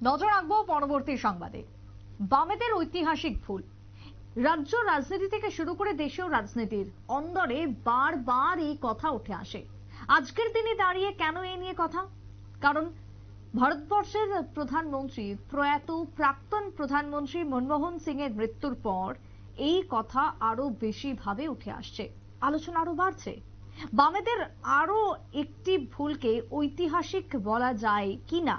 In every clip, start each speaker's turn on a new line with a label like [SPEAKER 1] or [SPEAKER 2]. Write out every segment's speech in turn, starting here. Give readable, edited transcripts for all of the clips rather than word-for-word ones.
[SPEAKER 1] নজর রাখবো পরবর্তী সংবাদে। বামেদের ঐতিহাসিক ভুল। রাজ্য রাজনীতি থেকে শুরু করে দেশীয় রাজনীতির অন্দরে বারবার এই কথা উঠে আসে। আজকের দিনে দাঁড়িয়ে কেন এই নিয়ে কথা? কারণ ভারতবর্ষের প্রধানমন্ত্রী, প্রয়াত প্রাক্তন প্রধানমন্ত্রী মনমোহন সিং এর মৃত্যুর পর এই কথা আরো বেশি ভাবে উঠে আসছে, আলোচনা আরো বাড়ছে। বামেদের আরো একটি ভুলকে ঐতিহাসিক বলা যায় কিনা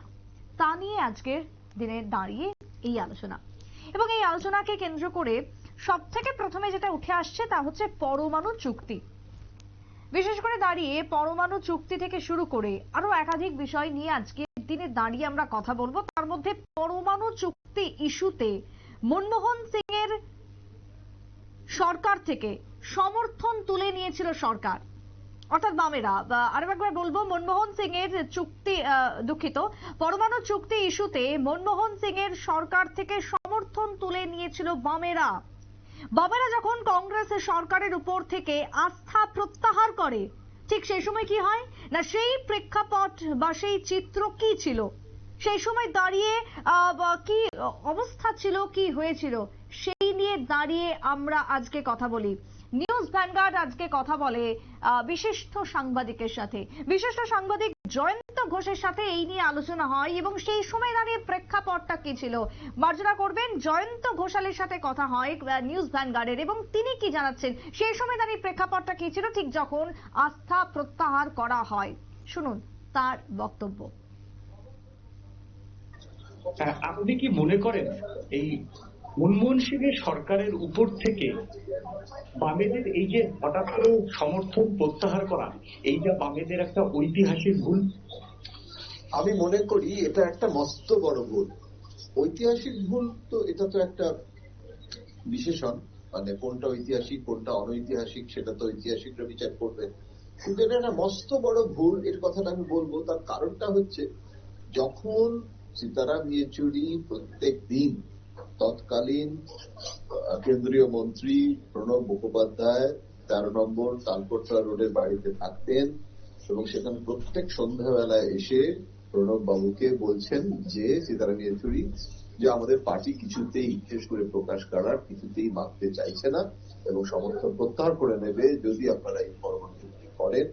[SPEAKER 1] তা নিয়ে আজকের দিনে দাঁড়িয়ে এই আলোচনা। এবং এই আলোচনাকে কেন্দ্র করে সব থেকে প্রথমে যেটা উঠে আসছে তা হচ্ছে পরমাণু চুক্তি। বিশেষ করে দাঁড়িয়ে পরমাণু চুক্তি থেকে শুরু করে আরো একাধিক বিষয় নিয়ে আজকের দিনে দাঁড়িয়ে আমরা কথা বলবো। তার মধ্যে পরমাণু চুক্তি ইস্যুতে মনমোহন সিং এর সরকার থেকে সমর্থন তুলে নিয়েছিল সরকার, অর্থাৎ বামেরা। আরেকবার বলবো, মনমোহন সিং এর চুক্তি, দুঃখিত, পরমাণু চুক্তি ইস্যুতে মনমোহন সিং এর সরকার থেকে সমর্থন তুলে নিয়েছিল বামেরা। বামেরা যখন কংগ্রেসের সরকারের উপর থেকে আস্থা প্রত্যাহার করে, ঠিক সেই সময় কি হয় না, সেই প্রেক্ষাপট বা সেই চিত্র কি ছিল, সেই সময় দাঁড়িয়ে কি অবস্থা ছিল, কি হয়েছিল, সেই নিয়ে দাঁড়িয়ে আমরা আজকে কথা বলি। নিউজ ভ্যানগার্ড আজকে কথা বলে বিশিষ্ট সাংবাদিকের সাথে, বিশিষ্ট সাংবাদিক জয়ন্ত ঘোষের সাথে এই নিয়ে আলোচনা হয় এবং সেই সময় দাঁড়িয়ে প্রেক্ষাপটটা কি ছিল মার্জনা করবেন। জয়ন্ত ঘোষালের সাথে কথা হয় নিউজ ভ্যানগার্ডের, এবং তিনি কি জানাচ্ছেন সেই সময় দাঁড়িয়ে প্রেক্ষাপটটা কি ছিল ঠিক যখন আস্থা প্রত্যাহার করা হয়। শুনুন তার বক্তব্য।
[SPEAKER 2] আপনি কি মনে করেন এই মনমোহন সিং এর সরকারের উপর থেকে বামেদের এই যে হঠাৎ করে সমর্থন প্রত্যাহার করা, এইটা বামেদের একটা ঐতিহাসিক ভুল?
[SPEAKER 3] আমি মনে করি এটা একটা মস্ত বড় ভুল। ঐতিহাসিক ভুল তো এটা তো একটা বিশেষণ, মানে কোনটা ঐতিহাসিক কোনটা অনৈতিহাসিক সেটা তো ঐতিহাসিকরা বিচার করবে, কিন্তু এটা একটা মস্ত বড় ভুল। এর কথাটা আমি বলবো, তার কারণটা হচ্ছে যখন সীতারাম ইয়েচুরি প্রত্যেক দিন তৎকালীন কেন্দ্রীয় মন্ত্রী প্রণব মুখোপাধ্যায় 13 নম্বর তালকোটরা রোডের বাড়িতে থাকতেন এবং সেখানে প্রত্যেক সন্ধ্যাবেলায় এসে প্রণব বাবুকে বলছেন যে সীতারাম ইয়েচুরি যে আমাদের পার্টি কিছুতেই, বিশেষ করে প্রকাশ কারাট কিছুতেই মানতে চাইছে না এবং সমর্থন প্রত্যাহার করে নেবে যদি আপনারা এই পরমাণু চুক্তি করেন।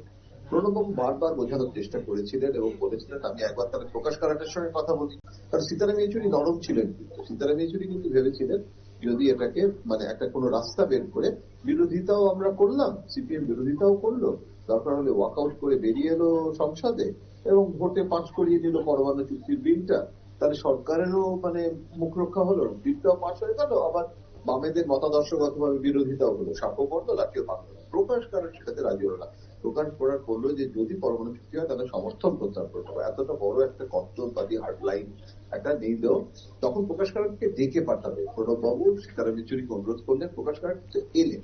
[SPEAKER 3] প্রণববাবু বারবার বোঝানোর চেষ্টা করেছিলেন এবং বলেছিলেন আমি একবার তাহলে প্রকাশ কারাটের সঙ্গে কথা বলি, কারণ সীতারাম ইয়েচুরি নরম ছিলেন। কিন্তু সীতারাম ইয়েচুরি কিন্তু ভেবেছিলেন যদি এটাকে মানে একটা কোনো রাস্তা বের করে, বিরোধিতাও আমরা করলাম, সিপিএম বিরোধিতাও করলো, দরকার হলে ওয়াকআউট করে বেরিয়ে এলো সংসদে এবং ভোটে পাস করিয়ে দিল পরমাণু চুক্তির বিলটা, তাহলে সরকারেরও মানে মুখ রক্ষা হলো, বিলটাও পাস হয়ে গেল, আবার বামেদের মতাদর্শগতভাবে বিরোধিতাও হলো, সাপও পড়লো লাঠিও ভাঙলো। প্রকাশ কারাট সেটাতে রাজি হলো না। প্রকাশ কারাট করলো যে যদি পরমাণু চুক্তি হয় তাহলে সমর্থন প্রত্যাহার করতে হবে। এতটা বড় একটা কর্তব্যবাদী হার্ডলাইন একটা নেই দেও, তখন প্রকাশ কারাটকে ডেকে পাঠাবে। প্রণববাবু সীতারাম ইয়েচুরিকে অনুরোধ করলেন, প্রকাশ কারাট এলেন,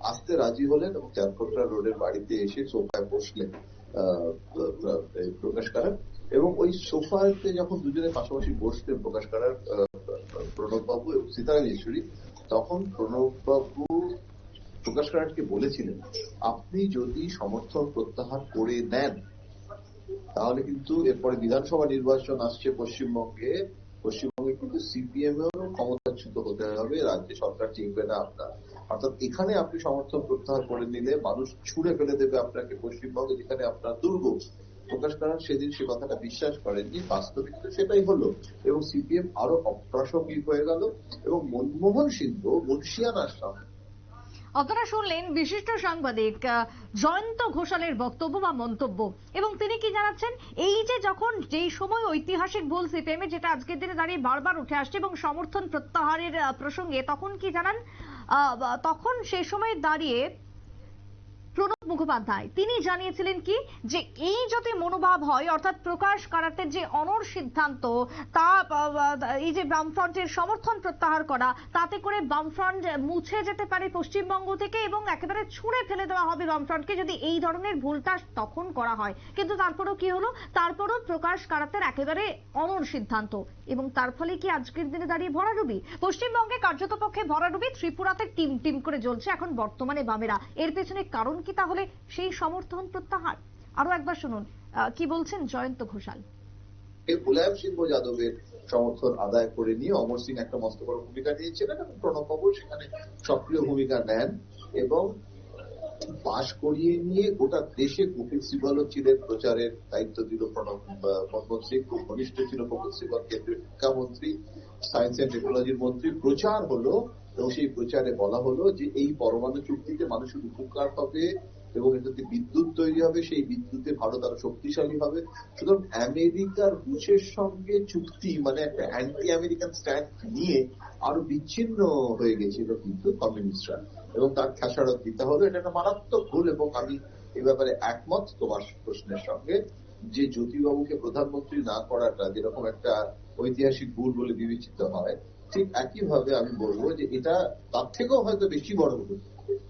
[SPEAKER 3] আসতে রাজি হলেন এবং চারকোটরা রোডের বাড়িতে এসে সোফায় বসলেন প্রকাশ কারাট, এবং ওই সোফাতে যখন দুজনে পাশাপাশি বসতেন প্রকাশ কারাট, প্রণববাবু এবং সীতারাম ইয়েচুরি, তখন প্রণববাবু প্রকাশ কারাটকে বলেছিলেন আপনি যদি সমর্থন প্রত্যাহার করে নেন তাহলে কিন্তু এরপরে বিধানসভা নির্বাচন আসছে পশ্চিমবঙ্গে কিন্তু সিপিএম এরও ক্ষমতাচ্যুত হতে হবে, রাজ্যে সরকার টিকবে না আপনার, অর্থাৎ এখানে আপনি সমর্থন প্রত্যাহার করে নিলে মানুষ ছুড়ে ফেলে দেবে আপনাকে পশ্চিমবঙ্গে, যেখানে আপনার দুর্গ। প্রকাশ কারাট সেদিন সে কথাটা বিশ্বাস করেননি, বাস্তবে কিন্তু সেটাই হলো এবং সিপিএম আরো অপ্রাসঙ্গিক হয়ে গেল এবং মনমোহন সিংহ মুন্সিয়ানার সামনে।
[SPEAKER 1] আপনারা শুনলেন বিশিষ্ট সাংবাদিক জয়ন্ত ঘোষালের বক্তব্য বা মন্তব্য, এবং তিনি কি জানাচ্ছেন এই যে যখন যেই সময় ঐতিহাসিক ভুল সিপিএম এর, যেটা আজকের দিনে দাঁড়িয়ে বারবার উঠে আসছে এবং সমর্থন প্রত্যাহারের প্রসঙ্গে, তখন কি জানান, তখন সেই সময় দাঁড়িয়ে প্রণব মুখোপাধ্যায় তিনি জানিয়েছিলেন কি যে এই যদি মনোভাব হয়, অর্থাৎ প্রকাশ কারাটের যে অনড় সিদ্ধান্ত, তা এই যে বামফ্রন্টের সমর্থন প্রত্যাহার করা, তাতে করে বামফ্রন্ট মুছে যেতে পারে পশ্চিমবঙ্গ থেকে এবং একেবারে ছুঁড়ে ফেলে দেওয়া হবে বামফ্রন্টকে যদি এই ধরনের ভুলটা তখন করা হয়। কিন্তু তারপরও কি হলো, তারপরও প্রকাশ কারাটের একেবারে অনড় সিদ্ধান্ত, এবং তার ফলে কি আজকের দিনে দাঁড়িয়ে ভরাডুবি, পশ্চিমবঙ্গে কার্যতপক্ষে ভরাডুবি, ত্রিপুরাতে টিম টিম করে জ্বলছে এখন বর্তমানে বামেরা। এর পেছনে কারণ কি তাহলে সেই সমর্থন প্রত্যাহার? আরো একবার শুনুন কি বলছেন জয়ন্ত ঘোষাল।
[SPEAKER 3] মুলায়ম সিংহ যাদবের সমর্থন আদায় করে নিয়ে অমর সিং একটা মস্ত বড় ভূমিকা নিয়েছিলেন এবং প্রণব বাবু সেখানে সক্রিয় ভূমিকা নেন এবং পাশ করিয়ে নিয়ে গোটা দেশে কপিল সিবালও ছিলেন, প্রচারের দায়িত্ব দিল মনমোহন সিং, খুব ঘনিষ্ঠ ছিল কপিল সিবাল, কেন্দ্রীয় শিক্ষামন্ত্রী, সায়েন্স অ্যান্ড টেকনোলজির মন্ত্রী। প্রচার হলো এবং সেই প্রচারে বলা হলো যে এই পরমাণু চুক্তিতে মানুষের উপকার হবে এবং এটাতে বিদ্যুৎ তৈরি হবে, সেই বিদ্যুতে ভারত আরো শক্তিশালী হবে। সুতরাং আমেরিকার বুশের সঙ্গে চুক্তি মানে একটা অ্যান্টি আমেরিকান স্ট্যান্ড নিয়ে আরো বিচ্ছিন্ন হয়ে গেছিল কিন্তু কমিউনিস্টরা, এবং তার খেসারত দিতে হলো। এটা একটা মারাত্মক ভুল এবং আমি এ ব্যাপারে একমত তোমার প্রশ্নের সঙ্গে যে জ্যোতিবাবুকে প্রধানমন্ত্রী না করাটা যেরকম একটা ঐতিহাসিক ভুল বলে বিবেচিত হয়, ঠিক একইভাবে আমি বলবো যে এটা তার থেকেও হয়তো বেশি বড় ভুল,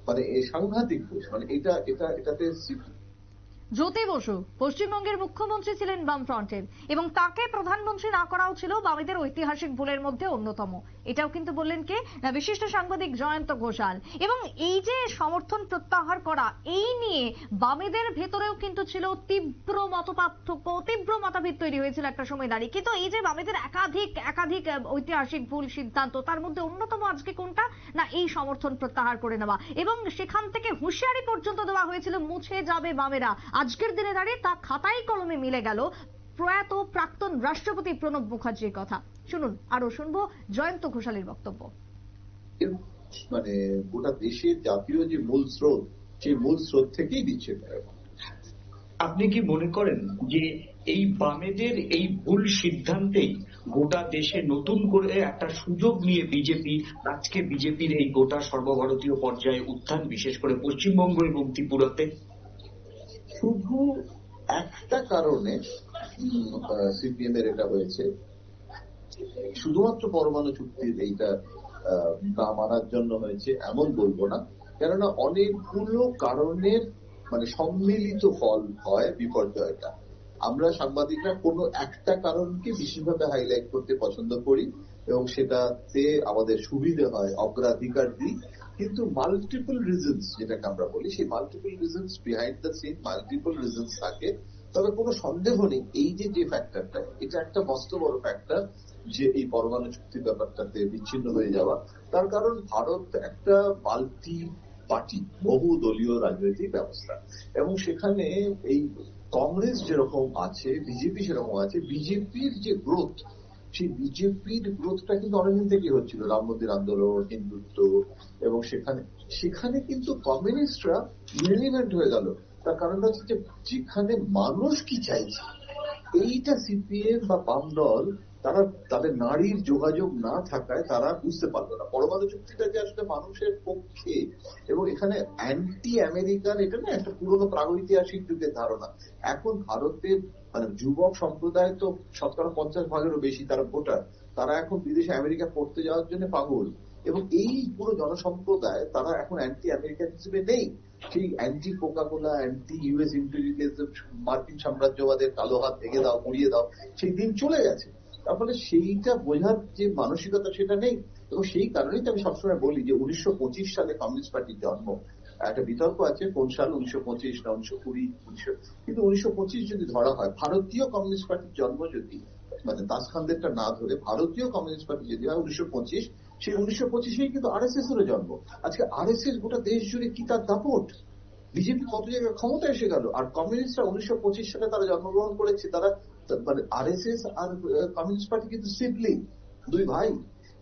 [SPEAKER 3] মানে এই সাংঘাতিক ভুল, মানে এটাতে
[SPEAKER 1] জ্যোতি বসু পশ্চিমবঙ্গের মুখ্যমন্ত্রী ছিলেন বামফ্রন্টের এবং তাকে প্রধানমন্ত্রী না করাও ছিল বামেদের ঐতিহাসিক ভুলের মধ্যে অন্যতম। এটাও কিন্তু বললেন কে না বিশিষ্ট সাংবাদিক জয়ন্ত ঘোষাল। এবং এই যে সমর্থন প্রত্যাহার করা, এই নিয়ে বামেদের ভেতরেও কিন্তু ছিল তীব্র মতপার্থক্য, তীব্র মতভেদ তৈরি হয়েছিল একটা সময় দাঁড়িয়ে। কিন্তু এই যে বামেদের একাধিক ঐতিহাসিক ভুল সিদ্ধান্ত, তার মধ্যে অন্যতম আজকে কোনটা না এই সমর্থন প্রত্যাহার করে নেওয়া, এবং সেখান থেকে হুঁশিয়ারি পর্যন্ত দেওয়া হয়েছিল মুছে যাবে বামেরা। আজকের দিনে দাঁড়িয়ে তা খাতায় কলমে মিলে গেল প্রয়াত প্রাক্তন রাষ্ট্রপতি প্রণব মুখার্জির কথা। শুনুন, আরো শুনবো জয়ন্ত ঘোষালের বক্তব্য।
[SPEAKER 3] মানে গোটা দেশের জাতীয় যে মূল স্রোত, সেই মূল স্রোত থেকেই বিচ্ছিন্ন।
[SPEAKER 2] আপনি কি মনে করেন যে এই বামেদের এই ভুল সিদ্ধান্তেই গোটা দেশে নতুন করে একটা সুযোগ নিয়ে আজকে বিজেপির এই গোটা সর্বভারতীয় পর্যায়ে উত্থান, বিশেষ করে পশ্চিমবঙ্গ এবং ত্রিপুরাতে?
[SPEAKER 3] শুধু একটা কারণে সিপিএম এর এটা হয়েছে, শুধুমাত্র পরমাণু চুক্তির এইটা না মানার জন্য হয়েছে এমন বলবো না, কেননা অনেকগুলো কারণের মানে সম্মিলিত ফল হয় বিপর্যয়টা। আমরা সাংবাদিকরা কোনো একটা কারণকে বিশেষভাবে হাইলাইট করতে পছন্দ করি এবং সেটাতে আমাদের সুবিধে হয়, অগ্রাধিকার দিই, কিন্তু মাল্টিপল রিজনস যেটাকে আমরা বলি, সেই multiple reasons behind the scene multiple reasons থাকে। তবে কোনো সন্দেহ নেই এই যে ফ্যাক্টরটা, এটা একটা মস্ত বড় ফ্যাক্টর যে এই পরমাণু চুক্তি ব্যাপারটাতে বিচ্ছিন্ন হয়ে যাওয়া। তার কারণ ভারত একটা মাল্টি পার্টি বহু দলীয় রাজনৈতিক ব্যবস্থা এবং সেখানে এই কংগ্রেস যেরকম আছে, বিজেপি সেরকম আছে। বিজেপির যে গ্রোথ, সেই বিজেপির গ্রোথটা কিন্তু অনেকদিন থেকে হচ্ছিল, রাম মন্দির আন্দোলন, হিন্দুত্ব, এবং সেখানে কিন্তু কমিউনিস্টরা ইরেলিভেন্ট হয়ে গেল। তার কারণটা হচ্ছে যে যেখানে মানুষ কি চাইছে, এইটা সিপিএম বা বাম দল তারা তাদের নারীর যোগাযোগ না থাকায় তারা বুঝতে পারলো না। পরমাণু চুক্তিটা যে আসলে মানুষের পক্ষে এবং এখানে অ্যান্টি আমেরিকান, এটা না একটা পুরোনো প্রাগৈতিহাসিক যুগের ধারণা। এখন ভারতের মানে যুবক সম্প্রদায় তো শতকরা 50% বেশি তারা ভোটার, তারা এখন বিদেশে আমেরিকা পড়তে যাওয়ার জন্য পাগল, এবং এই পুরো জনসম্প্রদায় তারা এখন অ্যান্টি আমেরিকান হিসেবে নেই। সেই anti Coca Cola, anti US imperialism, মার্কিন সাম্রাজ্যবাদের কালো হাত ভেঙে দাও, মুড়িয়ে দাও, সেই দিন চলে গেছে। তারপরে সেইটা বোঝার যে মানসিকতা সেটা নেই, এবং সেই কারণেই তো আমি সবসময় বলি যে 1925 সালে কমিউনিস্ট পার্টির জন্ম। একটা বিতর্ক আছে কোন সাল, 1925 না 1920, কিন্তু 1925 যদি ধরা হয়, ভারতীয় কমিউনিস্ট পার্টির জন্ম যদি মানে তাসখানদেরটা না ধরে ভারতীয় কমিউনিস্ট পার্টি যদি হয় 1925, সেই 1925 কিন্তু আরএসএস এর জন্ম। আজকে আরএসএস গোটা দেশ জুড়ে কি তার দাপট, বিজেপি কত জায়গায় ক্ষমতা এসে গেল, আর কমিউনিস্টরা 1925 সালে তারা জন্মগ্রহণ করেছে। তারা মানে আরএসএস আর কমিউনিস্ট পার্টি কিন্তু সিবলিং, দুই ভাই।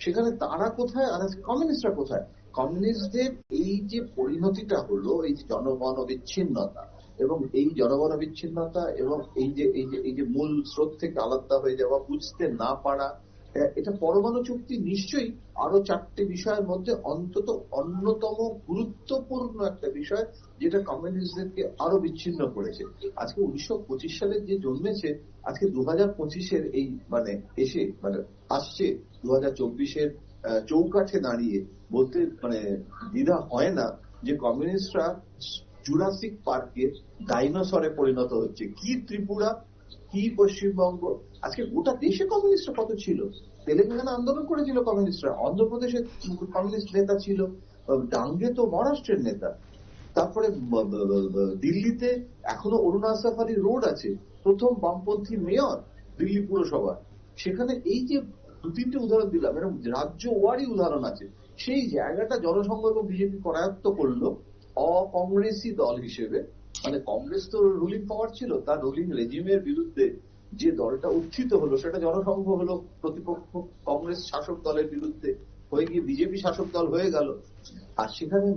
[SPEAKER 3] সেখানে তারা কোথায় আর কমিউনিস্টরা কোথায়? কমিউনিস্টদের এই যে পরিণতিটা হলো, এই যে জনগণ বিচ্ছিন্নতা, এবং এই জনগণ বিচ্ছিন্নতা এবং এই যে মূল স্রোত থেকে আলাদা হয়ে যাওয়া, বুঝতে না পারা, এটা পরমাণু চুক্তি নিশ্চয়ই আরো 4টে বিষয়ের মধ্যে অন্তত অন্যতম গুরুত্বপূর্ণ একটা বিষয়, যেটা কমিউনিস্টদেরকে আরো বিচ্ছিন্ন করেছে। আজকে 1925 সালে যে জন্মেছে, আজকে 2025-এর এই মানে এসে মানে আসছে 2024-এর চৌকাঠে দাঁড়িয়ে বলতে মানে দ্বিধা হয় না যে কমিউনিস্টরা জুরাসিক পার্কের ডাইনোসরে পরিণত হচ্ছে। কি ত্রিপুরা, কি পশ্চিমবঙ্গ, আজকে গোটা দেশে কমিউনিস্টরা কত ছিল। তেলেঙ্গানা আন্দোলন করেছিল কমিউনিস্টরা, অন্ধ্রপ্রদেশের কমিউনিস্ট নেতা ছিল, ডাঙ্গে তো মহারাষ্ট্রের নেতা, তারপরে দিল্লিতে এখনো অরুণা সাফারি রোড আছে, প্রথম বামপন্থী মেয়র, দিল্লি পুরসভা, সেখানে এই যে 2-3টে উদাহরণ দিলাম, এরকম রাজ্য ওয়ারি উদাহরণ আছে। সেই জায়গাটা জনসংঘ এবং বিজেপি করায়ত্ত করলো অকংগ্রেসি দল হিসেবে। মানে কংগ্রেস তো রুলিং পাওয়ার ছিল, তার রুলিং রেজিমের বিরুদ্ধে যে দলটা উত্থিত হলো সেটা জনসংঘ হলো, প্রতিপক্ষ কংগ্রেস শাসক দলের বিরুদ্ধে হয়ে গিয়ে বিজেপি শাসক দল হয়ে গেল। আর সেখানে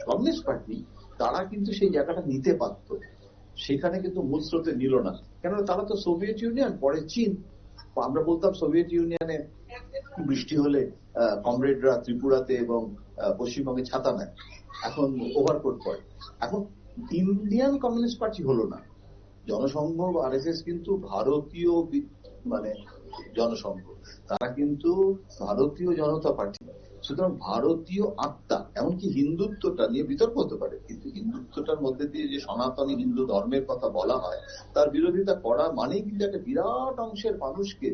[SPEAKER 3] কমিউনিস্ট পার্টি তারা কিন্তু সেই জায়গাটা নিতে পারত, সেখানে কিন্তু মূল স্রোতে নিল না। কেননা তারা তো সোভিয়েত ইউনিয়ন, পরে চীন। আমরা বলতাম সোভিয়েত ইউনিয়নে বৃষ্টি হলে কমরেডরা ত্রিপুরাতে এবং পশ্চিমবঙ্গে ছাতা নেয়, এখন ওভারকোট পরে। এখন ইন্ডিয়ান কমিউনিস্ট পার্টি হলো না, জনসংঘ আরএসএস কিন্তু ভারতীয় মানে জনসংঘ, তারা কিন্তু ভারতীয় জনতা পার্টি। সুতরাং ভারতীয় আত্মা, এমনকি হিন্দুত্বটা নিয়ে বিতর্ক হতে পারে, কিন্তু হিন্দুত্বটার মধ্যে দিয়ে যে সনাতনী হিন্দু ধর্মের কথা বলা হয় তার বিরোধিতা করা মানেই কিন্তু একটা বিরাট অংশের মানুষকে,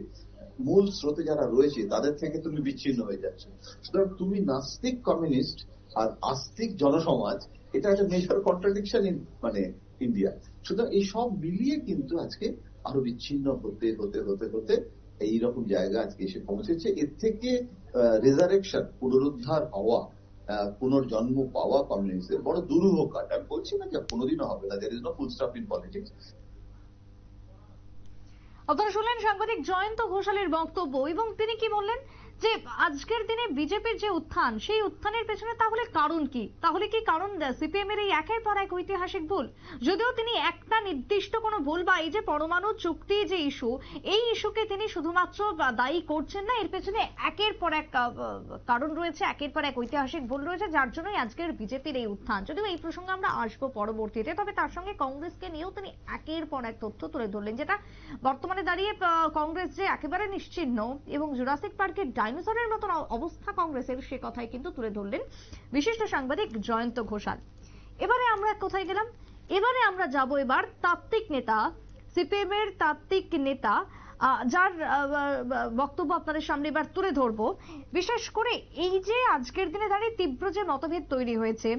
[SPEAKER 3] মূল স্রোতে যারা রয়েছে তাদের থেকে তুমি বিচ্ছিন্ন হয়ে যাচ্ছে। সুতরাং তুমি নাস্তিক কমিউনিস্ট আর আস্তিক জনসমাজ, এটা একটা মেজর কন্ট্রাডিকশন মানে ইন্ডিয়া। সুতরাং এই সব মিলিয়ে কিন্তু আজকে আরো বিচ্ছিন্ন হতে হতে হতে হতে এইরকম জায়গা আজকে এসে পৌঁছেছে। এর থেকে রেজারেকশন, পুনরুদ্ধার হওয়া, পুনর্জন্ম পাওয়া কমিউনিস্টের বড় দুরূহ কাজ। আমি বলছি না যে কোনোদিনও হবে না, there is no full stop in politics.
[SPEAKER 1] আপনারা শুনলেন সাংবাদিক জয়ন্ত ঘোষালের বক্তব্য, এবং তিনি কি বললেন যে আজকের দিনে বিজেপির যে উত্থান, সেই উত্থানের পেছনে তাহলে কারণ কি? তাহলে কি কারণ সিপিএম এর এই একের পর এক ঐতিহাসিক ভুল? যদিও তিনি একটা নির্দিষ্ট কোনো ভুল বা এই যে পরমাণু চুক্তি যে ইস্যু, এই ইস্যুকে তিনি শুধুমাত্র দায়ী করছেন না, এর পেছনে একের পর এক কারণ রয়েছে, একের পর এক ঐতিহাসিক ভুল রয়েছে, যার জন্যই আজকের বিজেপির এই উত্থান। যদিও এই প্রসঙ্গে আমরা আসবো পরবর্তীতে, তবে তার সঙ্গে কংগ্রেসকে নিয়েও তিনি একের পর এক তথ্য তুলে ধরলেন, যেটা বর্তমানে দাঁড়িয়ে কংগ্রেস যে একেবারে নিশ্চিহ্ন এবং জুরাসিক পার্কের ডাইনোসরের মতন অবস্থা কংগ্রেসের, সে কথাই কিন্তু তুলে ধরলেন বিশিষ্ট সাংবাদিক জয়ন্ত ঘোষাল। এবারে আমরা কোথায় গেলাম? এবারে আমরা যাব এবার তাত্ত্বিক নেতা, সিপিএম এর তাত্ত্বিক নেতা, যার বক্তব্য আপনাদের সামনে এবার তুলে ধরবো। বিশেষ করে এই যে আজকের দিনে দাঁড়িয়ে তীব্র যে মতভেদ তৈরি হয়েছে,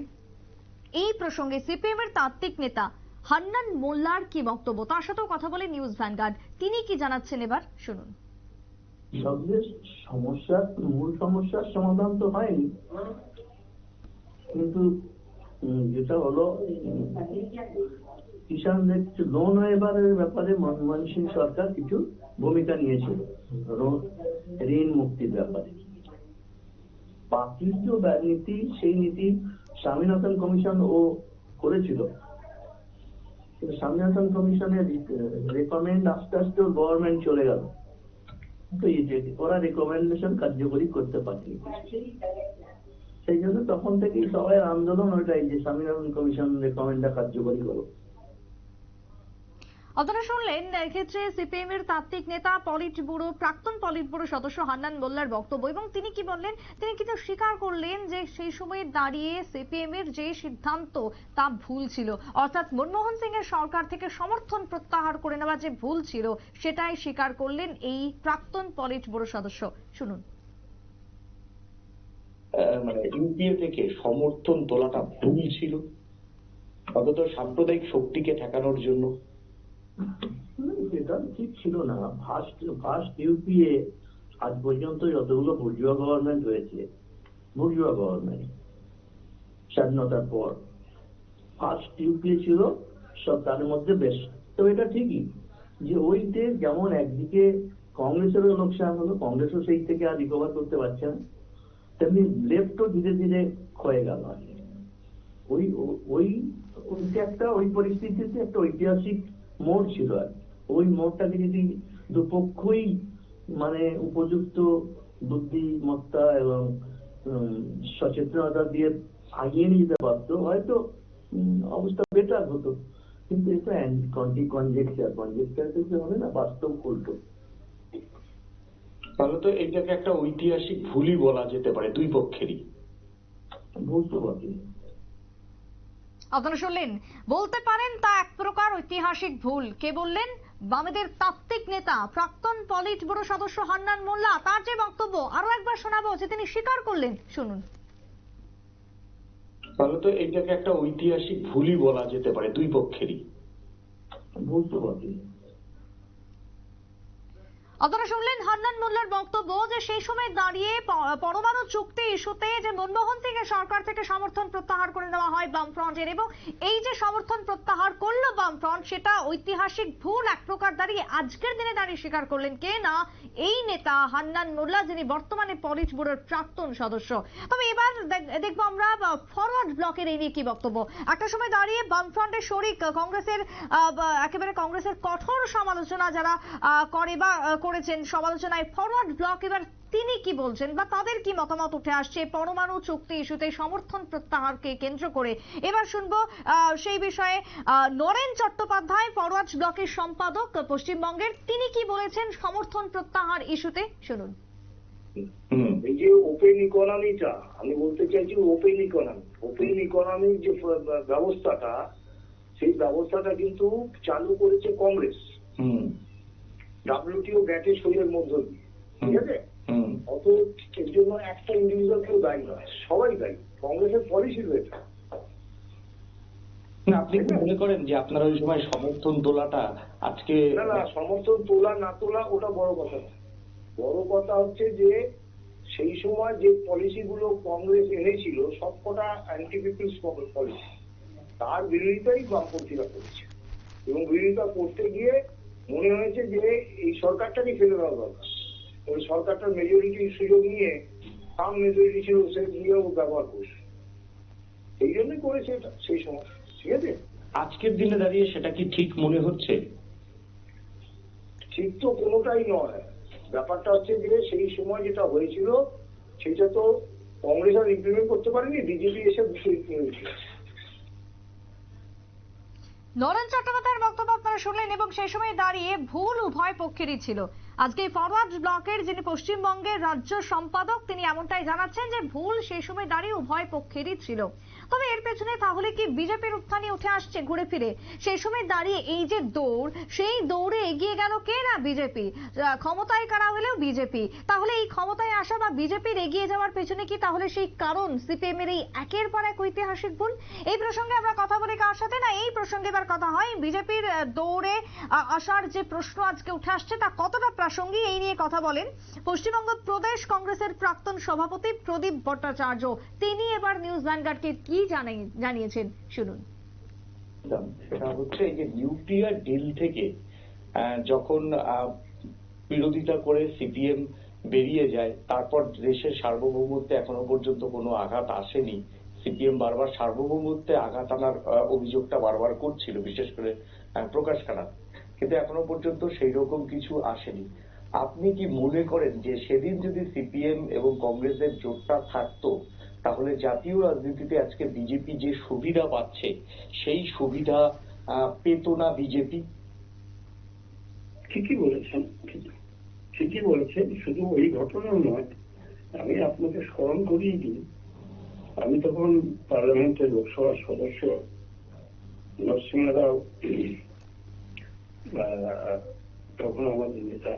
[SPEAKER 1] এই প্রসঙ্গে সিপিএম এর তাত্ত্বিক নেতা হান্নান মোল্লার কি বক্তব্য, তার সাথেও কথা বলে নিউজ ভ্যানগার্ড। তিনি কি জানাচ্ছেন এবার শুনুন।
[SPEAKER 4] সবচেয়ে সমস্যার মূল সমস্যার সমাধান তো হয়নি, কিন্তু যেটা হলো কিষানদের লোন এবারের ব্যাপারে মনমোহন সিং সরকার কিছু ভূমিকা নিয়েছিল ঋণ মুক্তির ব্যাপারে। বাকি যে নীতি, সেই নীতি স্বামীনাথন কমিশন ও করেছিল, স্বামীনাথন কমিশনের রেকমেন্ড আস্তে আস্তে গভর্নমেন্ট চলে গেল, তো ওরা রেকমেন্ডেশন কার্যকরী করতে পারেনি। সেই জন্য তখন থেকেই সবাই আন্দোলন ওইটাই যে স্বামীনাথন কমিশন রেকমেন্ডটা কার্যকরী করো।
[SPEAKER 1] আপনারা শুনলেন এক্ষেত্রে সিপিএম এর তাত্ত্বিক নেতা, পলিট ব্যুরো, প্রাক্তন পলিট ব্যুরো সদস্য হান্নান মোল্লার বক্তব্য, এবং তিনি কি বললেন? তিনি কিন্তু স্বীকার করলেন যে সেই সময়ে দাঁড়িয়ে সিপিএম এর যে সিদ্ধান্ত তা ভুল ছিল, অর্থাৎ মনমোহন সিং এর সরকার থেকে সমর্থন প্রত্যাহার করে নেওয়া যে ভুল ছিল, সেটাই স্বীকার করলেন এই প্রাক্তন পলিট ব্যুরো সদস্য। শুনুন।
[SPEAKER 2] মানে ইউপিএ থেকে সমর্থন তোলাটা ভুল ছিল, অন্তত সাম্প্রদায়িক শক্তিকে ঠেকানোর জন্য।
[SPEAKER 4] এটা ঠিক ছিল না। ফার্স্ট ইউপিএ আজ পর্যন্ত যতগুলো বুর্জোয়া গভর্নমেন্ট হয়েছে, বুর্জোয়া গভর্নমেন্ট স্বাধীনতার পর ফার্স্ট ইউপিএ ছিল সব, তার মধ্যে বেশ। তো এটা ঠিকই যে ওইতে যেমন একদিকে কংগ্রেসেরও লোকসান হলো, কংগ্রেসও সেই থেকে আর রিকভার করতে পারছে না, তেমনি লেফটও ধীরে ধীরে ক্ষয়ে গেল। ওই পরিস্থিতিতে একটা ঐতিহাসিক মোড় ছিল। আর ওই মোড়টাকে যদি দুপক্ষই মানে উপযুক্ত বুদ্ধিমত্তা এবং সচেতনতা দিয়ে আগিয়ে নিয়ে যেতে পারত, হয়তো অবস্থা বেটার হতো। কিন্তু এটা কনজেকচার থেকে হবে না, বাস্তব উল্টো।
[SPEAKER 2] তাহলে তো এটাকে একটা ঐতিহাসিক ভুলই বলা যেতে পারে দুই পক্ষেরই।
[SPEAKER 4] ভুল তো বটে।
[SPEAKER 1] আপনারা শুনলেন, বলতে পারেন তা এক প্রকার ঐতিহাসিক ভুল। কে বললেন? বামেদের তাত্ত্বিক নেতা, প্রাক্তন পলিট ব্যুরো সদস্য হান্নান মোল্লা। তার যে বক্তব্য আরো একবার শোনাবো, যে তিনি স্বীকার করলেন। শুনুন।
[SPEAKER 2] তাহলে তো এটাকে একটা ঐতিহাসিক ভুলই বলা যেতে পারে দুই পক্ষেরই।
[SPEAKER 4] ভুল তো বটে।
[SPEAKER 1] আপনারা শুনলেন হান্নান মোল্লার বক্তব্য যে সেই সময় দাঁড়িয়ে পরমাণু চুক্তি ইস্যুতে যে মনমোহন সিং এর সরকার থেকে সমর্থন প্রত্যাহার করে নেওয়া হয় বামফ্রন্টের, এবং এই যে সমর্থন প্রত্যাহার করলো বামফ্রন্ট, সেটা ঐতিহাসিক ভুল এক প্রকার দাঁড়িয়ে আজকের দিনে দাঁড়িয়ে স্বীকার করলেন কে না এই নেতা হান্নান মোল্লা, যিনি বর্তমানে পলিট ব্যুরোর প্রাক্তন সদস্য। তবে এবার দেখবো আমরা ফরওয়ার্ড ব্লকের এই নিয়ে কি বক্তব্য। একটা সময় দাঁড়িয়ে বামফ্রন্টের শরিক কংগ্রেসের একেবারে কংগ্রেসের কঠোর সমালোচনা যারা করে বা করেছেন, সমালোচনায় ফরওয়ার্ড ব্লক এবার তিনি কি বলছেন বা তাদের কি মতামত উঠে আসছে পরমাণু চুক্তি ইস্যুতে সমর্থন প্রত্যাহারকে কেন্দ্র করে। এবার শুনবো সেই বিষয়ে নরেন চট্টোপাধ্যায়, ফরওয়ার্ড ব্লকের সম্পাদক পশ্চিমবঙ্গের, তিনি কি বলেছেন সমর্থন প্রত্যাহার ইস্যুতে, শুনুন।
[SPEAKER 5] এই যে ওপেন ইকোনমিটা, আমি বলতে চাইছি ওপেন ইকোনমির যে ব্যবস্থাটা, সেই ব্যবস্থাটা কিন্তু চালু করেছে কংগ্রেস WTO গ্যাটে সইয়ের মধ্য দিয়ে, ঠিক আছে? অত এর জন্য একটা ইন্ডিভিজুয়াল কেউ দায়ী নয়, সবাই দায়ী, কংগ্রেসের পলিসি রয়েছে।
[SPEAKER 2] আপনি কি মনে করেন যে আপনারা ওই সময় সমর্থন তোলাটা আজকে?
[SPEAKER 5] না, সমর্থন তোলা না তোলা ওটা বড় কথা না। বড় কথা হচ্ছে যে সেই সময় যে পলিসিগুলো কংগ্রেস এনেছিল সবকটা অ্যান্টি পিপলস পলিসি, তার বিরোধিতাই বামপন্থীরা করেছে, এবং বিরোধিতা করতে গিয়ে মনে হয়েছে যে এই সরকারটাকে ফেলে দেওয়া দরকার। ওই সরকারটার মেজরিটির সুযোগ নিয়ে, কাম মেজরিটি ছিল সে নিয়েও ব্যবহার করছে, এই জন্যই করেছে এটা সেই সময়, ঠিক আছে?
[SPEAKER 2] আজকের দিনে দাঁড়িয়ে সেটা কি ঠিক মনে হচ্ছে?
[SPEAKER 5] ঠিক তো কোনোটাই নয়। ব্যাপারটা হচ্ছে যে সেই সময় যেটা হয়েছিল সেটা তো কংগ্রেস আর ইমপ্লিমেন্ট করতে পারেনি, বিজেপি এসে ইমপ্লিমেন্ট করেছে।
[SPEAKER 1] নরেন চট্টোপাধ্যায়ের বক্তব্য আপনারা শুনলেন, এবং সেই সময় দাঁড়িয়ে ভুল উভয় পক্ষেরই ছিল। আজকে ফরওয়ার্ড ব্লকের যিনি পশ্চিমবঙ্গের রাজ্য সম্পাদক, তিনি এমনটাই জানাচ্ছেন যে ভুল সেই সময় দাঁড়িয়ে উভয় পক্ষেরই ছিল। তবে এর পেছনে তাহলে কি বিজেপির উত্থানই উঠে আসছে ঘুরে ফিরে? সেই সময় দাঁড়িয়ে এই যে দৌড়, সেই দৌড়ে এগিয়ে গেল কে না বিজেপি, ক্ষমতায় কারা হলেও বিজেপি। তাহলে এই ক্ষমতায় আসা বা বিজেপির এগিয়ে যাওয়ার পেছনে কি তাহলে সেই কারণ সিপিএম এর এই একের পর এক ঐতিহাসিক ভুল? এই প্রসঙ্গে আমরা কথা বলি কার সাথে না, এই প্রসঙ্গে এবার কথা হয় বিজেপির দৌড়ে আসার যে প্রশ্ন আজকে উঠে আসছে তা কতটা প্রাসঙ্গিক, এই নিয়ে কথা বলেন পশ্চিমবঙ্গ প্রদেশ কংগ্রেসের প্রাক্তন সভাপতি প্রদীপ ভট্টাচার্য। তিনি এবার নিউজ ভ্যানগার্ডকে কি জানিয়েছেন, শুনুন।
[SPEAKER 2] সেটা হচ্ছে এই যে নিউক্লিয়ার ডিল থেকে যখন বিরোধিতা করে সিপিএম বেরিয়ে যায়, তারপর দেশের সার্বভৌমত্বে এখনো পর্যন্ত কোনো আঘাত আসেনি। সিপিএম বারবার সার্বভৌমত্বে আঘাত আনার অভিযোগটা বারবার করছিল, বিশেষ করে প্রকাশ কারাত, কিন্তু এখনো পর্যন্ত সেই রকম কিছু আসেনি। আপনি কি মনে করেন যে সেদিন যদি সিপিএম এবং কংগ্রেসের জোটটা থাকতো, তাহলে জাতীয় রাজনীতিতে আজকে বিজেপি যে সুবিধা পাচ্ছে সেই সুবিধা পেত না বিজেপি?
[SPEAKER 4] ঠিকই বলেছেন, শুধু ওই ঘটনা নয়। আমি আপনাকে স্মরণ করিয়ে দিই, আমি তখন পার্লামেন্টের লোকসভার সদস্য, নরসিংহ রাও তখন আমাদের নেতা।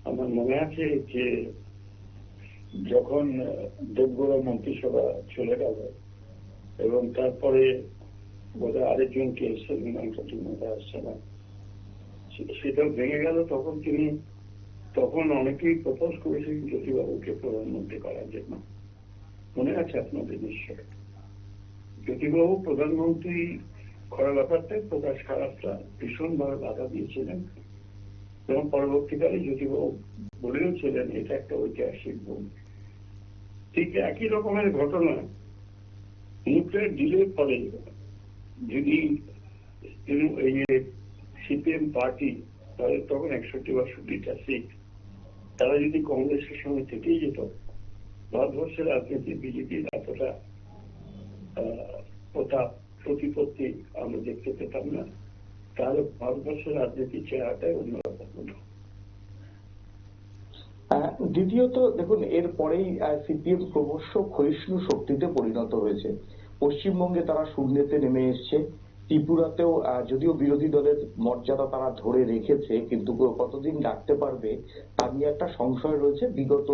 [SPEAKER 4] আমার মনে আছে যে যখন দেবগৌড়া মন্ত্রিসভা চলে গেল এবং তারপরে বোধহয় আরেকজনকে আসছে না, সেটাও ভেঙে গেল, তখন তখন অনেকেই প্রপোজ করেছিলেন জ্যোতিবাবুকে প্রধানমন্ত্রী করার জন্য। মনে আছে আপনাদের নিশ্চয়? জ্যোতিবাবু প্রধানমন্ত্রী করার ব্যাপারটা প্রকাশ কারাতরা ভীষণভাবে বাধা দিয়েছিলেন, এবং পরবর্তীকালে জ্যোতিবাবু বলেওছিলেন এটা একটা ঐতিহাসিক ভুল। ঠিক একই রকমের ঘটনা নিউক্লিয়ার ডিলের পরে যদি এই সিপিএম পার্টি, তাদের তখন 61-62টা সিট, তারা যদি কংগ্রেসের সঙ্গে থেকেই যেত, ভারতবর্ষের রাজনীতি বিজেপির এতটা প্রতিপত্তি আমরা দেখতে পেতাম না। তাহলে ভারতবর্ষের রাজনীতির চেহারাটাই অন্যরকম হতো।
[SPEAKER 2] দ্বিতীয়ত দেখুন, এরপরেই সিপিএম ক্রমশ ক্ষয়িষ্ণু শক্তিতে পরিণত হয়েছে। পশ্চিমবঙ্গে তারা শূন্যতে নেমে এসছে। ত্রিপুরাতেও যদিও বিরোধী দলের মর্যাদা তারা ধরে রেখেছে, কিন্তু কতদিন রাখতে পারবে তার নিয়ে একটা সংশয় রয়েছে। বিগত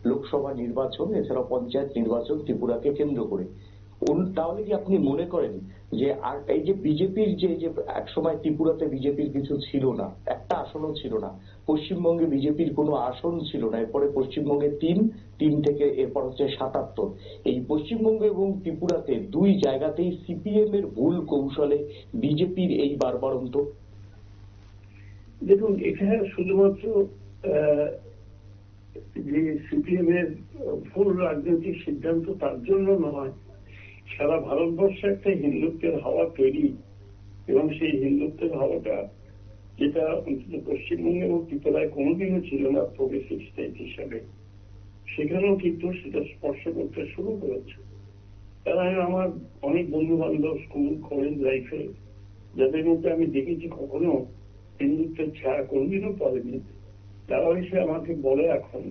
[SPEAKER 2] লোকসভা নির্বাচন, এছাড়া পঞ্চায়েত নির্বাচন ত্রিপুরাকে কেন্দ্র করে তাহলে কি আপনি মনে করেন যে আর এই যে বিজেপির যে একসময় ত্রিপুরাতে বিজেপির কিছু ছিল না, একটা আসনও ছিল না, পশ্চিমবঙ্গে বিজেপির কোনো আসন ছিল না, এরপরে পশ্চিমবঙ্গে তিন থেকে এরপর হচ্ছে 77, এই পশ্চিমবঙ্গ এবং ত্রিপুরাতে দুই জায়গাতেই সিপিএম এর ভুল কৌশলে বিজেপির এই বারবারন্ত?
[SPEAKER 4] দেখুন, এখানে শুধুমাত্র যে সিপিএম এর ভুল রাজনৈতিক সিদ্ধান্ত তার জন্য নয়, সারা ভারতবর্ষে একটা হিন্দুত্বের হাওয়া তৈরি, এবং সেই হিন্দুত্বের হাওয়াটা যেটা অন্তত পশ্চিমবঙ্গে এবং ত্রিপুরায় কোনোদিনও ছিল না প্রোগ্রেসিভ স্টেট হিসাবে, সেখানেও কিন্তু সেটা স্পর্শ করতে শুরু করেছে। তারা আমার অনেক বন্ধু বান্ধব স্কুল কলেজ লাইফে যাদের মধ্যে আমি দেখেছি কখনো হিন্দুত্বের ছায়া কোনোদিনও পড়েনি, তারা এসে আমাকে বলে এখন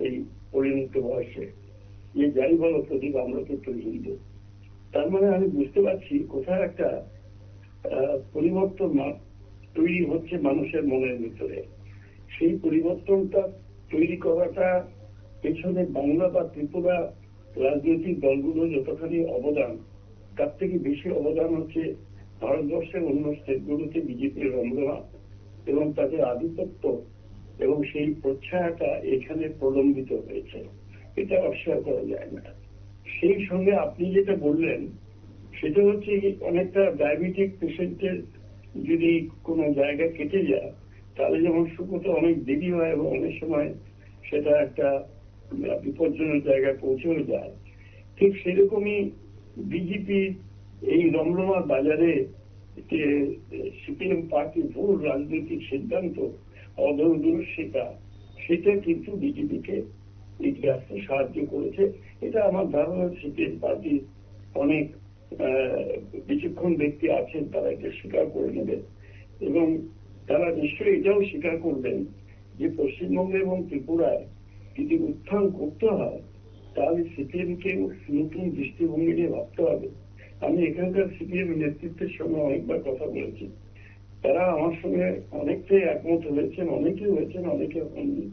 [SPEAKER 4] এই পরিণত বয়সে যে যাই বলো প্রদীপ, আমরা তো হিন্দু। তার মানে আমি বুঝতে পারছি কোথায় একটা পরিবর্তন তৈরি হচ্ছে মানুষের মনের ভিতরে। সেই পরিবর্তনটা তৈরি করাটা পেছনে বাংলা বা ত্রিপুরা রাজনৈতিক দলগুলো যতখানি অবদান, তার থেকে বেশি অবদান হচ্ছে ভারতবর্ষের অন্য স্টেটগুলোতে বিজেপির রমরমা এবং তাদের আধিপত্য, এবং সেই প্রচ্ছায়াটা এখানে প্রলম্বিত হয়েছে, এটা অস্বীকার করা যায় না। সেই সঙ্গে আপনি যেটা বললেন সেটা হচ্ছে অনেকটা ডায়াবেটিক পেশেন্টের যদি কোনো জায়গা কেটে যায় তাহলে যেমন শুকোতে অনেক দেরি হয় এবং অনেক সময় সেটা একটা বিপজ্জনক জায়গায় পৌঁছেও যায়, ঠিক সেরকমই বিজেপি এই রমরমা বাজারে সিপিএম পার্টির ভুল রাজনৈতিক সিদ্ধান্ত, অদূরদর্শিতা, সেটা কিন্তু বিজেপিকে এগিয়ে আসতে সাহায্য করেছে। এটা আমার ধারণা সিপিএম পার্টির অনেক বিচক্ষণ ব্যক্তি আছেন, তারা এটা স্বীকার করে নেবে, এবং তারা নিশ্চয়ই এটাও স্বীকার করবেন যে পশ্চিমবঙ্গে এবং ত্রিপুরায় যদি উত্থান করতে হয় তাহলে সিপিএম কে নতুন দৃষ্টিভঙ্গি নিয়ে ভাবতে হবে। আমি এখানকার সিপিএম নেতৃত্বের সঙ্গে অনেকবার কথা বলেছি, তারা আমার সঙ্গে অনেকটাই একমত হয়েছেন, অনেকে হয়েছেন, অনেকে হননি।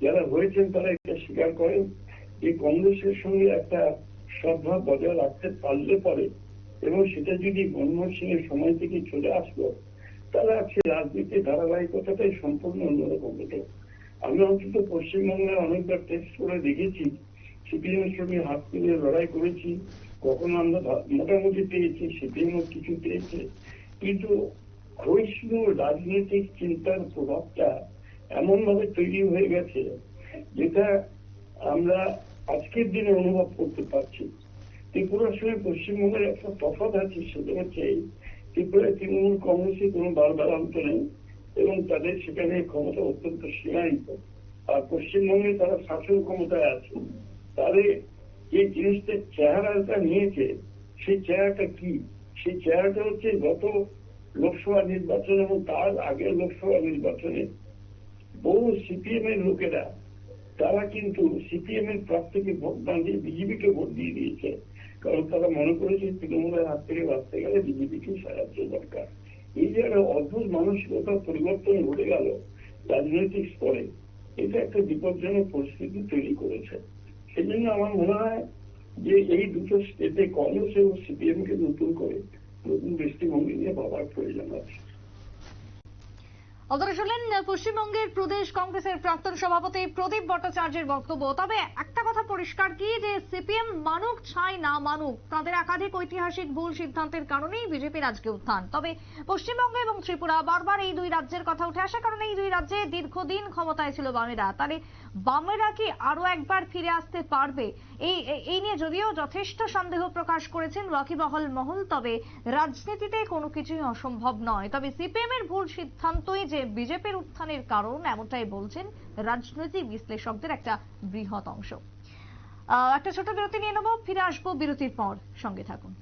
[SPEAKER 4] যারা হয়েছেন তারা এটা স্বীকার করেন যে কংগ্রেসের সঙ্গে একটা সদ্ভাব বজায় রাখতে পারলে পরে, এবং সেটা যদি মনমোহন সিং এর সময় থেকে চলে আসলো, তাহলে আজকে রাজনীতির ধারাবাহিকতাটাই সম্পূর্ণ অন্যরকম হতো। আমি অন্তত পশ্চিমবঙ্গে অনেকবার টেস্ট করে দেখেছি, সিপিএম এর সঙ্গে হাত মিলিয়ে লড়াই করেছি, কখনো আমরা মোটামুটি পেয়েছি, সিপিএম কিছু পেয়েছে, কিন্তু ক্ষয়িষ্ণু রাজনৈতিক চিন্তার প্রভাবটা এমন ভাবে তৈরি হয়ে গেছে যেটা আমরা আজকের দিনে অনুভব করতে পারছি। ত্রিপুরার সঙ্গে পশ্চিমবঙ্গের একটা তফাৎ আছে, সেটা হচ্ছে ত্রিপুরায় তৃণমূল কংগ্রেসের কোনো বারবারান্ত নেই এবং তাদের সেখানে ক্ষমতা অত্যন্ত সীমায়িত, আর পশ্চিমবঙ্গে তারা শাসন ক্ষমতায় আছে। তাদের যে জিনিসটার চেহারাটা নিয়েছে সেই চেহারাটা কি? সেই চেহারাটা হচ্ছে গত লোকসভা নির্বাচন এবং তার আগের লোকসভা নির্বাচনে বহু সিপিএম এর লোকেরা তারা কিন্তু সিপিএম এর প্রার্থীকে ভোট না দিয়ে বিজেপিকে ভোট দিয়ে দিয়েছে, কারণ তারা মনে করেছে তৃণমূলের হাত থেকে বাঁচতে গেলে বিজেপিকে সাহায্য দরকার। এই যে একটা অদ্ভুত মানসিকতার পরিবর্তন ঘটে গেল রাজনৈতিক স্তরে, এটা একটা বিপজ্জনক পরিস্থিতি তৈরি করেছে। সেই জন্য আমার মনে হয় যে এই দুটো স্টেটে কংগ্রেস এবং সিপিএম কে নতুন করে নতুন দৃষ্টিভঙ্গি নিয়ে ভাবার প্রয়োজন আছে।
[SPEAKER 1] আপনারা শুনলেন পশ্চিমবঙ্গের প্রদেশ কংগ্রেসের প্রাক্তন সভাপতি প্রদীপ ভট্টাচার্যের বক্তব্য। তবে একটা কথা পরিষ্কার কি, যে সিপিএম মানুক ছাই না মানুক, তাদের একাধিক ঐতিহাসিক ভুল সিদ্ধান্তের কারণেই বিজেপির আজকে উত্থান। তবে পশ্চিমবঙ্গ এবং ত্রিপুরা বারবার এই দুই রাজ্যের কথা উঠে আসে, কারণ এই দুই রাজ্যে দীর্ঘদিন ক্ষমতায় ছিল বামেরা। তাহলে বামেরা কি আরো একবার ফিরে আসতে পারবে? এই নিয়ে যদিও যথেষ্ট সন্দেহ প্রকাশ করেছেন ওয়াকিবহাল মহল, তবে রাজনীতিতে কোনো কিছুই অসম্ভব নয়। তবে সিপিএম এর ভুল সিদ্ধান্তই যে বিজেপির উত্থানের কারণ, এমনটাই বলছেন রাজনৈতিক বিশ্লেষকদের একটা বৃহৎ অংশ। একটা ছোট বিরতি নিয়ে নেব, ফিরে আসবো বিরতির পর, সঙ্গে থাকুন।